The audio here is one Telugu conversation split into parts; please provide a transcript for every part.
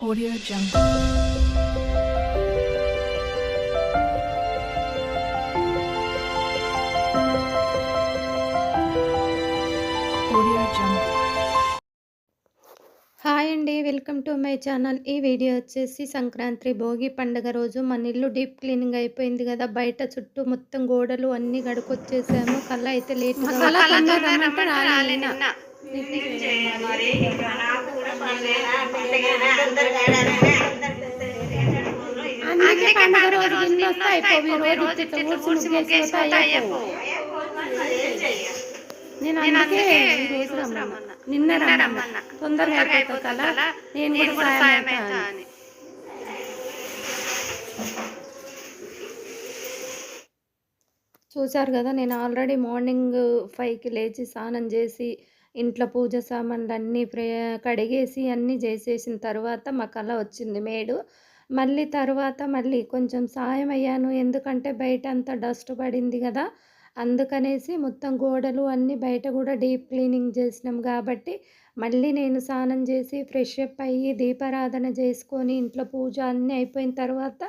Audio Jungle. Audio Jungle. Hi అండి. Welcome to my channel. ఈ వీడియో వచ్చేసి సంక్రాంతి భోగి పండుగ రోజు మన ఇల్లు డీప్ క్లీనింగ్ అయిపోయింది కదా. బయట చుట్టూ మొత్తం గోడలు అన్నీ గడుకొచ్చేసాము. కళ్ళ అయితే లేట్గా అందుకే పండుగ రోజు గిన్నె వస్తే అయిపోయి రోజు ఇట్లా ఊడ్చి ముగ్గేసి అయిపో. నేను అందుకే ఈరోజు రమ్మన్నా, నిన్న రమ్మన్నా, తొందరగా అయిపోతుంది కదా, నేను కూడా సాయం అవుతా అని. చూసారు కదా, నేను ఆల్రెడీ మార్నింగ్ 5కి లేచి స్నానం చేసి ఇంట్లో పూజ సామాన్లు అన్నీ కడిగేసి అన్నీ చేసేసిన తర్వాత మా కళ వచ్చింది మేడు. మళ్ళీ కొంచెం సాయం అయ్యాను, ఎందుకంటే బయట అంతా డస్ట్ పడింది కదా, అందుకనేసి మొత్తం గోడలు అన్నీ బయట కూడా డీప్ క్లీనింగ్ చేసినాం కాబట్టి మళ్ళీ నేను స్నానం చేసి ఫ్రెష్ అప్ అయ్యి దీపారాధన చేసుకొని ఇంట్లో పూజ అన్నీ అయిపోయిన తర్వాత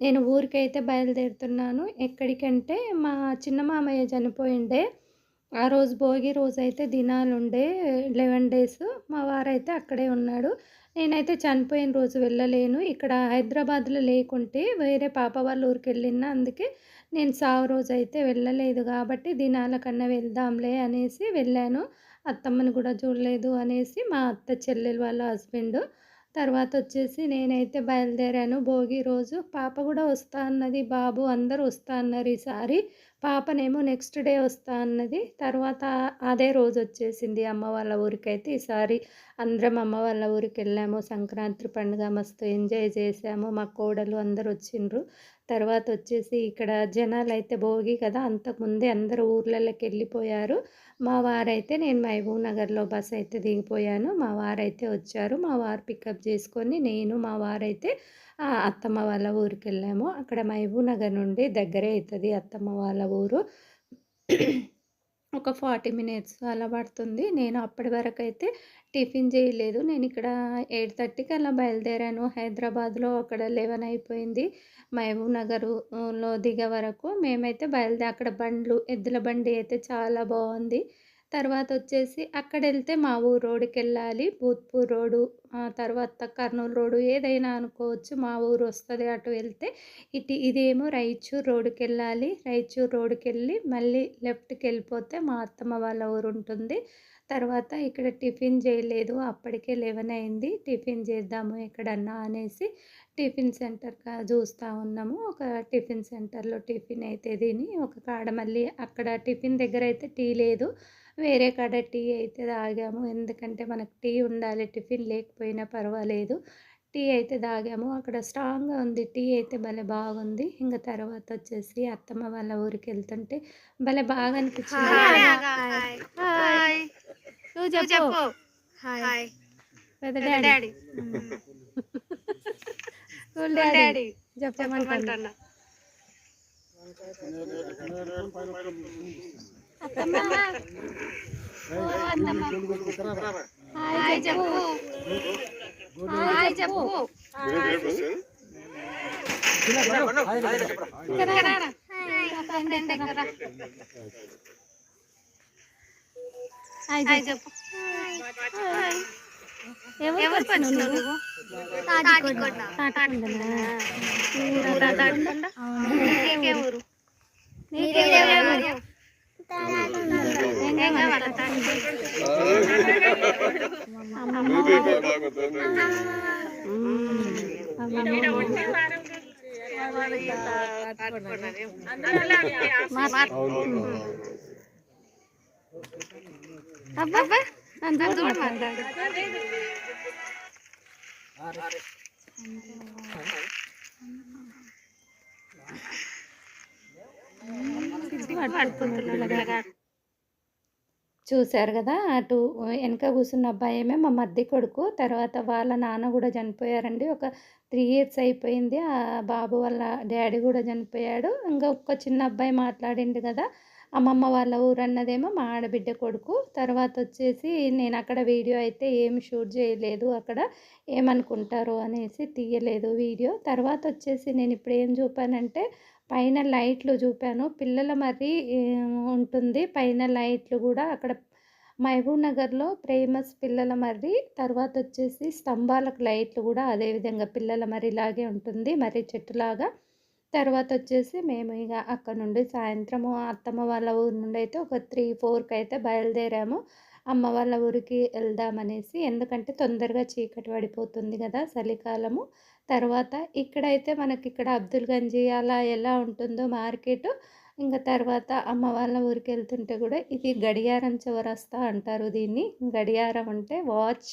నేను ఊరికైతే బయలుదేరుతున్నాను. ఎక్కడికంటే మా చిన్న మామయ్య చనిపోయిండే, ఆ రోజు భోగి రోజైతే దినాలుండే 11 డేస్. మా వారైతే అక్కడే ఉన్నాడు. నేనైతే చనిపోయిన రోజు వెళ్ళలేను, ఇక్కడ హైదరాబాద్లో లేకుంటే వేరే పాప వాళ్ళ ఊరికి వెళ్ళిన, అందుకే నేను సావు రోజు అయితే వెళ్ళలేదు కాబట్టి దినాల కన్నా వెళ్దాంలే అనేసి వెళ్ళాను. అత్తమ్మని కూడా చూడలేదు అనేసి మా అత్త చెల్లెలు వాళ్ళ హస్బెండ్. తర్వాత వచ్చేసి నేనైతే బయలుదేరాను. భోగి రోజు పాప కూడా వస్తా అన్నది, బాబు అందరూ వస్తా అన్నారు ఈసారి. పాపనేమో నెక్స్ట్ డే వస్తా అన్నది. తర్వాత అదే రోజు వచ్చేసింది అమ్మ వాళ్ళ ఊరికైతే. ఈసారి అందరం అమ్మ వాళ్ళ ఊరికి వెళ్ళాము. సంక్రాంతి పండుగ మస్తు ఎంజాయ్ చేసాము. మా కోడలు అందరు వచ్చిండ్రు. తర్వాత వచ్చేసి ఇక్కడ జనాలు అయితే భోగి కదా, అంతకుముందే అందరూ ఊర్లలోకి వెళ్ళిపోయారు. మా వారైతే, నేను మహబూబ్ నగర్లో బస్ అయితే దిగిపోయాను. మా వారైతే వచ్చారు. మా వారు పికప్ చేసుకొని నేను మా వారైతే అత్తమ్మ వాళ్ళ ఊరికి వెళ్ళాము. అక్కడ మహబూబ్ నగర్ నుండి దగ్గరే అవుతుంది అత్తమ్మ వాళ్ళ ఊరు. ఒక 40 మినిట్స్ అలా పడుతుంది. నేను అప్పటి వరకు అయితే టిఫిన్ చేయలేదు. నేను ఇక్కడ 8:30కి అలా బయలుదేరాను. హైదరాబాద్లో అక్కడ 11 అయిపోయింది. మహబూబ్ నగర్లో దిగే వరకు మేమైతే అక్కడ ఎద్దుల బండి అయితే చాలా బాగుంది. తర్వాత వచ్చేసి అక్కడ వెళ్తే మా ఊరు రోడ్డుకి వెళ్ళాలి, భూత్పూర్ రోడ్డు, తర్వాత కర్నూలు రోడ్డు ఏదైనా అనుకోవచ్చు. మా ఊరు వస్తుంది అటు వెళ్తే. ఇదేమో రాయచూరు రోడ్డుకి వెళ్ళాలి. రాయచూరు రోడ్డుకి వెళ్ళి మళ్ళీ లెఫ్ట్కి వెళ్ళిపోతే మా అత్తమ్మ వాళ్ళ ఊరు ఉంటుంది. తర్వాత ఇక్కడ టిఫిన్ చేయలేదు, అప్పటికే 11 అయింది. టిఫిన్ చేద్దాము ఎక్కడన్నా అనేసి టిఫిన్ సెంటర్ చూస్తూ ఉన్నాము. ఒక టిఫిన్ సెంటర్లో టిఫిన్ అయితే తిని ఒక కాడ మళ్ళీ అక్కడ టిఫిన్ దగ్గర అయితే టీ లేదు, వేరే కాడ టీ అయితే తాగాము. ఎందుకంటే మనకు టీ ఉండాలి, టిఫిన్ లేకపోయినా పర్వాలేదు. టీ అయితే తాగాము. అక్కడ స్ట్రాంగ్గా ఉంది టీ అయితే, భలే బాగుంది. ఇంకా తర్వాత వచ్చేసి అత్తమ్మ వాళ్ళ ఊరికి వెళ్తుంటే భలే బాగా అనిపించింది. నువ్వు చెప్పు. పెద్ద డాడీ, స్కూల్ డాడీ చెప్పమంటున్నా. హాయ్ చెప్పు. హాయ్ చెప్పు. హాయ్ చెప్పు. ఎవరు వచ్చినావు నువ్వు? అబ్బా అందరూ మాట్లాడు. చూశారు కదా, అటు వెనక కూర్చున్న అబ్బాయేమో మా మధ్య కొడుకు. తర్వాత వాళ్ళ నాన్న కూడా చనిపోయారండి. ఒక 3 ఇయర్స్ అయిపోయింది. ఆ బాబు వాళ్ళ డాడీ కూడా చనిపోయాడు. ఇంకా ఒక్క చిన్న అబ్బాయి మాట్లాడిండు కదా, అమ్మమ్మ వాళ్ళ ఊరన్నదేమో మా ఆడబిడ్డ కొడుకు. తర్వాతొచ్చేసి నేనక్కడ వీడియో అయితే ఏమి షూట్ జేయలేదు. అక్కడ ఏమనుకుంటారో అనేసి తీయలేదు వీడియో. తర్వాతొచ్చేసి నేనిప్పుడు ఏం జూపానంటే, పైన లైట్లు జూపాను. పిల్లల మర్రి ఉంటుంది. పైన లైట్లు గూడా అక్కడ మహబూబ్ నగర్‌లో ఫేమస్ పిల్లల మర్రి. తర్వాతొచ్చేసి స్తంభాలకు లైట్లు గూడా అదే విధంగా పిల్లల మర్రిలాగే ఉంటుంది. మర్రి చెట్టులాగా. తర్వాతొచ్చేసి మేము ఇగ అక్కడ నుండి సాయంత్రము అత్తమ్మ వాళ్ళ ఊరు నుండైతే ఒక 3, 4కైతే బయలుదేరాము. అమ్మ వాళ్ళ ఊరికి ఎళ్దామనేసి. ఎందుకంటే తొందరగా చీకటి పడిపోతుంది గదా! చలికాలము. తర్వాత ఇక్కడైతే మనకిక్కడ అబ్దుల్ గంజి అలా ఎలా ఉంటుందో మార్కెటు, ఇంక తర్వాత అమ్మ వాళ్ళ ఊరికెళ్తుంటే గూడా ఇది గడియారం చౌరస్తా అంటారు దీన్ని. గడియారం అంటే వాచ్.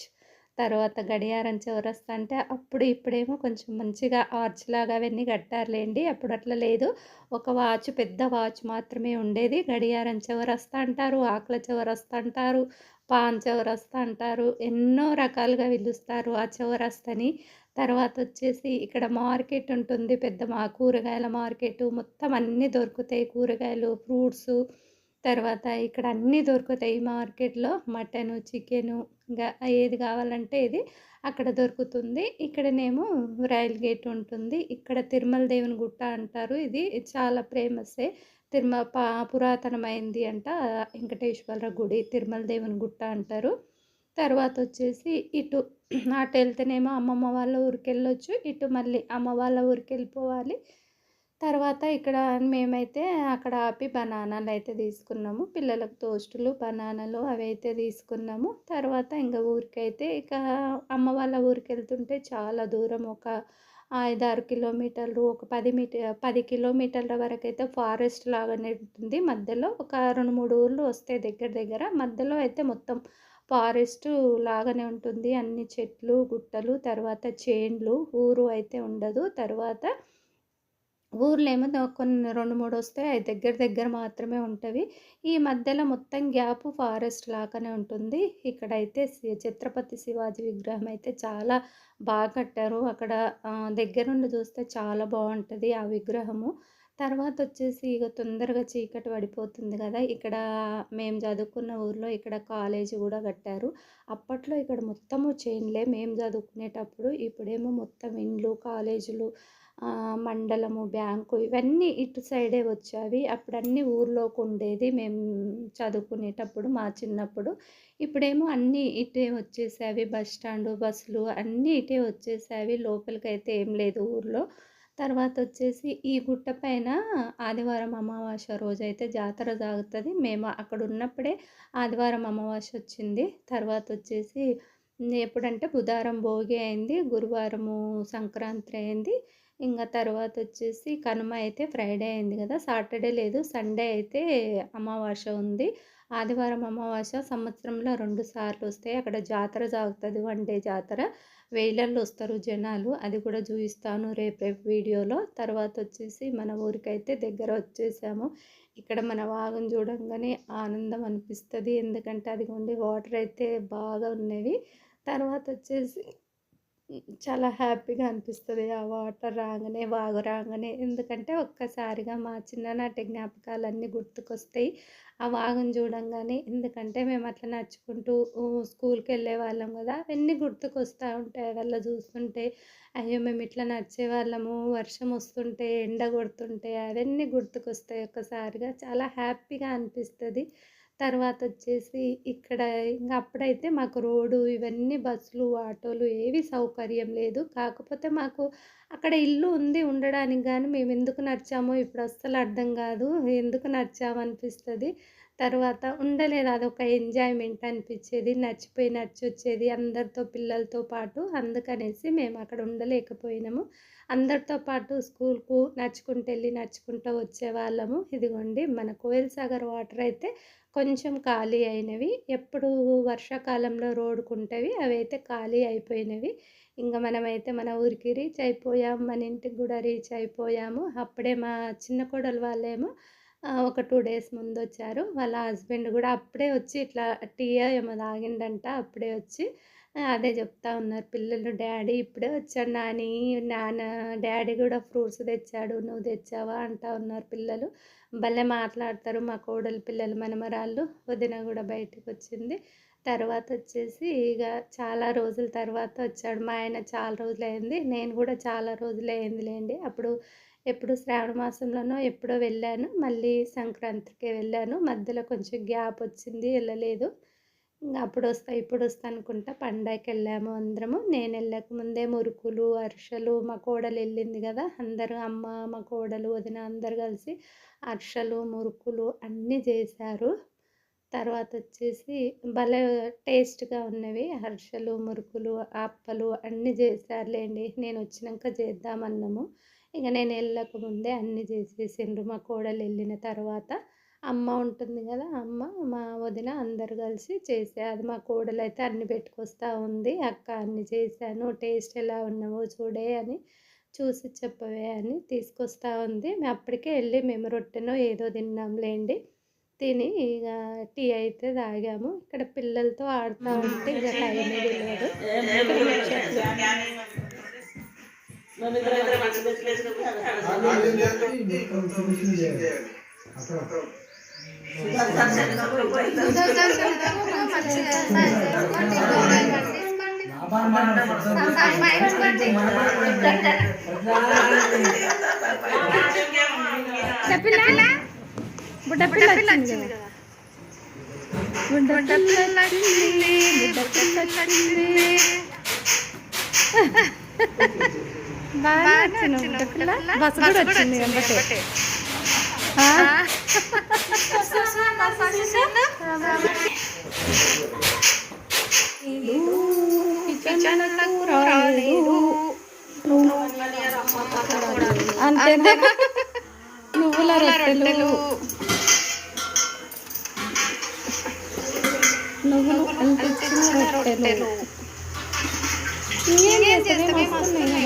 తర్వాత గడియారం చౌరస్తా అంటే అప్పుడు ఇప్పుడేమో కొంచెం మంచిగా ఆర్చ్‌లాగా అవన్నీ కట్టారులెండి. అప్పుడు అట్లా లేదు. ఒక వాచ్ పెద్ద వాచ్ మాత్రమే ఉండేది. గడియారం చౌరస్తా అంటారు, ఆకుల చౌరస్తా అంటారు, పాన్ చౌరస్తా అంటారు. ఎన్నో రకాలుగా పిలుస్తారు ఆ చౌరస్తాని. తర్వాతొచ్చేసి ఇక్కడ మార్కెట్ ఉంటుంది. పెద్ద కూరగాయల మార్కెటు మొత్తం అన్నీ దొరుకుతాయి. కూరగాయలు, ఫ్రూట్సు. తర్వాత ఇక్కడ అన్నీ దొరుకుతాయి మార్కెట్‌లో. మటను, చికెను ఇంగా ఏది కావాలంటే ఇది అక్కడ దొరుకుతుంది. ఇక్కడనేమో రైల్ గేట్ ఉంటుంది. ఇక్కడ తిరుమల దేవుని గుట్ట అంటారు. ఇది చాలా ఫేమస్సే. పురాతనమైంది అంట. వెంకటేశ్వర గుడి, తిరుమల దేవుని గుట్ట అంటారు. తర్వాతొచ్చేసి ఇటు అటెళ్తేనేమో అమ్మమ్మ వాళ్ళ ఊరికెళ్ళొచ్చు. ఇటు మళ్ళీ అమ్మ వాళ్ళ ఊరికెళ్ళిపోవాలి. తర్వాత ఇక్కడ మేమైతే అక్కడ ఆపి బనానాలైతే తీసుకున్నాము. పిల్లలకు టోస్టులు, బనానాలు అవైతే తీసుకున్నాము. తర్వాత ఇంక ఊరికైతే ఇక అమ్మ వాళ్ళ ఊరికెళ్తుంటే చాలా దూరం ఒక 5, 6 కిలోమీటర్లు, ఒక 10 కిలోమీటర్ల వరకైతే ఫారెస్ట్ లాగానే ఉంటుంది. మధ్యలో ఒక 2, 3 ఊర్లు వస్తాయి దగ్గర దగ్గర. మధ్యలో అయితే మొత్తం ఫారెస్టు లాగానే ఉంటుంది. అన్ని చెట్లు, గుట్టలు, తర్వాత చేన్లు. ఊరు అయితే ఉండదు. తర్వాత ఊర్లేమో కొన్ని 2, 3 వస్తాయి. అయి దగ్గర దగ్గర మాత్రమే ఉంటవి. ఈ మధ్యలో మొత్తం గ్యాపు ఫారెస్ట్ లాగానే ఉంటుంది. ఇక్కడైతే ఛత్రపతి శివాజీ విగ్రహం అయితే చాలా కట్టారు. అక్కడ దగ్గరుండి చూస్తే చాలా బావుంటది ఆ విగ్రహము. తర్వాతొచ్చేసి ఇగ తొందరగా చీకటి పడిపోతుంది గదా! ఇక్కడ మేము చదువుకున్న ఊర్లో ఇక్కడ కాలేజీ గూడా కట్టారు. అప్పట్లో ఇక్కడ మొత్తము చేన్లే మేము చదువుకునేటప్పుడు. ఇప్పుడేమో మొత్తం ఇండ్లు, కాలేజీలు, మండలము, బ్యాంకు ఇవన్నీ ఇటు సైడే వచ్చేవి. అప్పుడన్నీ ఊర్లోకుండేది మేము చదువుకునేటప్పుడు మా చిన్నప్పుడు. ఇప్పుడేమో అన్నీ ఇటే వచ్చేసావి. బస్ స్టాండు, బస్సులు అన్నీ ఇటే వచ్చేసావి. లోపలికైతే ఏం లేదు ఊర్లో. తర్వాతొచ్చేసి ఈ గుట్ట పైన ఆదివారం అమావాస్య రోజైతే జాతర సాగుతది. మేము అక్కడున్నప్పుడే ఆదివారం అమావాస్య వచ్చింది. తర్వాతొచ్చేసి ఎప్పుడంటే బుధవారం భోగి అయింది. గురువారము సంక్రాంతి అయింది. ఇంగ తర్వాతొచ్చేసి కనుమ అయితే ఫ్రైడే అయింది గదా! సాటర్డే లేదు. సండే అయితే అమావాస్య ఉంది. ఆదివారం అమావాస్య సంవత్సరంలో 2 సార్లు వస్తాయి. అక్కడ జాతర సాగుతది. 1 డే జాతర. వేలల్లో వస్తారు జనాలు. అది కూడా చూయిస్తాను రేపు రేపు వీడియోలో. తర్వాతొచ్చేసి మన ఊరికైతే దగ్గర వచ్చేసాము. ఇక్కడ మన వాగుని చూడంగానే ఆనందం అనిపిస్తది. ఎందుకంటే అదిగోండి వాటర్ అయితే బాగా ఉన్నవి. తర్వాతొచ్చేసి చాలా హ్యాపీగా అనిపిస్తది. ఆ వాటర్ రాంగానే, వాగు రాంగానే. ఎందుకంటే ఒక్కసారిగా మా చిన్ననాటి జ్ఞాపకాలన్నీ గుర్తుకొస్తాయి. ఆ వాగుని చూడంగానే. ఎందుకంటే మేము అట్లా నడుచుకుంటూ స్కూల్‌కెళ్ళేవాళ్ళం గదా! అవన్నీ గుర్తుకొస్తా ఉంటాయి అదల్లా చూస్తుంటే. అయ్యో! మేము ఇట్లా నడిచేవాళ్ళము, వర్షం వస్తుంటే, ఎండ కొడుతుంటే అవన్నీ గుర్తుకొస్తాయి ఒక్కసారిగా. చాలా హ్యాపీగా అనిపిస్తది. తర్వాతొచ్చేసి ఇక్కడ ఇంగ అప్పుడైతే మాకు రోడ్డు ఇవన్నీ బస్సులు, ఆటోలు ఏవి సౌకర్యం లేదు. కాకపోతే మాకు అక్కడ ఇల్లు ఉంది ఉండడానికి గానీ, మేమెందుకు నడిచామో ఇప్పుడు అస్సలు అర్థం గాదు. ఎందుకు నడిచామనిపిస్తది. తర్వాత ఉండలేదు. అదొక ఎంజాయ్‌మెంట్ అనిపిచ్చేది. నడిచిపోయి నడిచొచ్చేది అందరితో పిల్లలతో పాటు. అందుకనేసి మేము అక్కడ ఉండలేకపోయినాము. అందరితో పాటు స్కూలుకు నడుచుకుంటెళ్ళి, నడుచుకుంటూ వచ్చేవాళ్ళము. ఇదిగోండి మన కోయిల్ సాగర్ వాటర్ అయితే కొంచెం ఖాళీ అయినవి. ఎప్పుడు వర్షాకాలంలో రోడ్డుకుంటవి. అవైతే ఖాళీ అయిపోయినవి. ఇంగ మనమైతే మన ఊరికి రీచ్ అయిపోయాం. మన ఇంటికి గూడా రీచ్ అయిపోయాము. అప్పుడే మా చిన్న కోడలు వాళ్ళేమో ఒక 2 డేస్ ముందొచ్చారు. వాళ్ళ హస్బెండ్ గూడా అప్పుడే వచ్చి ఇట్లా టీయో ఏమో తాగిండంట. అప్పుడే వచ్చి అదే చెప్తా ఉన్నారు పిల్లలు. డ్యాడీ ఇప్పుడే వచ్చాడు నాని, నాన్న డ్యాడీ కూడా ఫ్రూట్స్ తెచ్చాడు, నువ్వు తెచ్చావా అంటా ఉన్నారు పిల్లలు. భలే మాట్లాడతారు మా కోడలు పిల్లలు, మనమరాళ్ళు. వదిన కూడా బయటకు వచ్చింది. తర్వాత వచ్చేసి ఇక చాలా రోజుల తర్వాత వచ్చాడు మా ఆయన. చాలా రోజులైంది, నేను కూడా చాలా రోజులైందిలేండి. అప్పుడు ఎప్పుడు శ్రావణ మాసంలోనో ఎప్పుడో వెళ్ళాను, మళ్ళీ సంక్రాంతికి వెళ్ళాను. మధ్యలో కొంచెం గ్యాప్ వచ్చింది, వెళ్ళలేదు. అప్పుడు వస్తా ఇప్పుడు వస్తా అనుకుంటా పండగకి వెళ్ళాము అందరము. నేను వెళ్ళక ముందే మురుకులు, అరిసెలు, మా కోడలు వెళ్ళింది కదా, అందరూ అమ్మ, మా కోడలు, వదిన అందరు కలిసి అరిసెలు, మురుకులు అన్నీ చేశారు. తర్వాత వచ్చేసి భలే టేస్ట్గా ఉన్నవి అరిసెలు, మురుకులు, అప్పలు అన్నీ చేశారులేండి. నేను వచ్చినాక చేద్దామన్నాము. ఇక నేను వెళ్ళక ముందే అన్నీ చేసేసిండ్రు మా కోడలు వెళ్ళిన తర్వాత. అమ్మ ఉంటుంది కదా, అమ్మ, మా వదిన అందరు కలిసి చేసే అది. మా కోడలు అయితే అన్ని పెట్టుకొస్తూ ఉంది, అక్క అన్ని చేశాను, టేస్ట్ ఎలా ఉన్నావో చూడే అని, చూసి చెప్పవే అని తీసుకొస్తూ ఉంది. అప్పటికే వెళ్ళి మేము రొట్టెనో ఏదో తిన్నాంలేండి. తిని ఇక టీ అయితే తాగాము. ఇక్కడ పిల్లలతో ఆడుతూ ఉంటే ఇక టైమే తెలియదు. బుడ్డపిల్ల వచ్చింది కదా, బుడ్డపిల్ల వచ్చింది, బుడ్డపిల్ల వచ్చింది. బాగా వచ్చింది బుడ్డపిల్ల. బస్సు కూడా వచ్చింది వెంబటే. అంతేనా? నువ్వుల రొట్టెలు, నువ్వులు అంటించిన రొట్టెలు. ఏం చేస్తామే, వస్తున్నాయి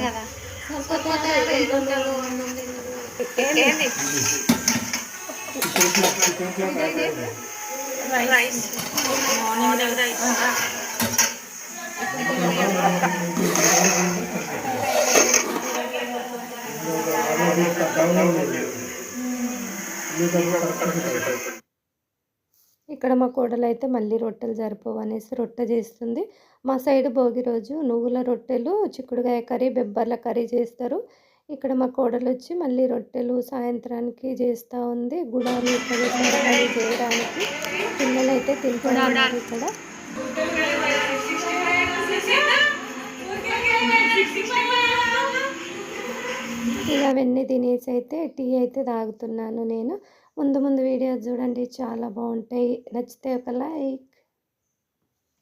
కదా. ఇక్కడ మా కోడలు అయితే మళ్ళీ రొట్టెలు సరిపోవు అనేసి రొట్టె చేస్తుంది. మా సైడ్ భోగి రోజు నువ్వుల రొట్టెలు, చిక్కుడుకాయ కర్రీ, బెబ్బర్ల కర్రీ చేస్తారు. ఇక్కడ మా కోడలు వచ్చి మళ్ళీ రొట్టెలు సాయంత్రానికి చేస్తూ ఉంది. గుడాలు చేయడానికి పిల్లలు అయితే తింటున్నారు ఇక్కడ. ఇక అవన్నీ తినేసి అయితే టీ అయితే తాగుతున్నాను నేను. ముందు వీడియోస్ చూడండి, చాలా బాగుంటాయి. నచ్చితే ఒక లైక్.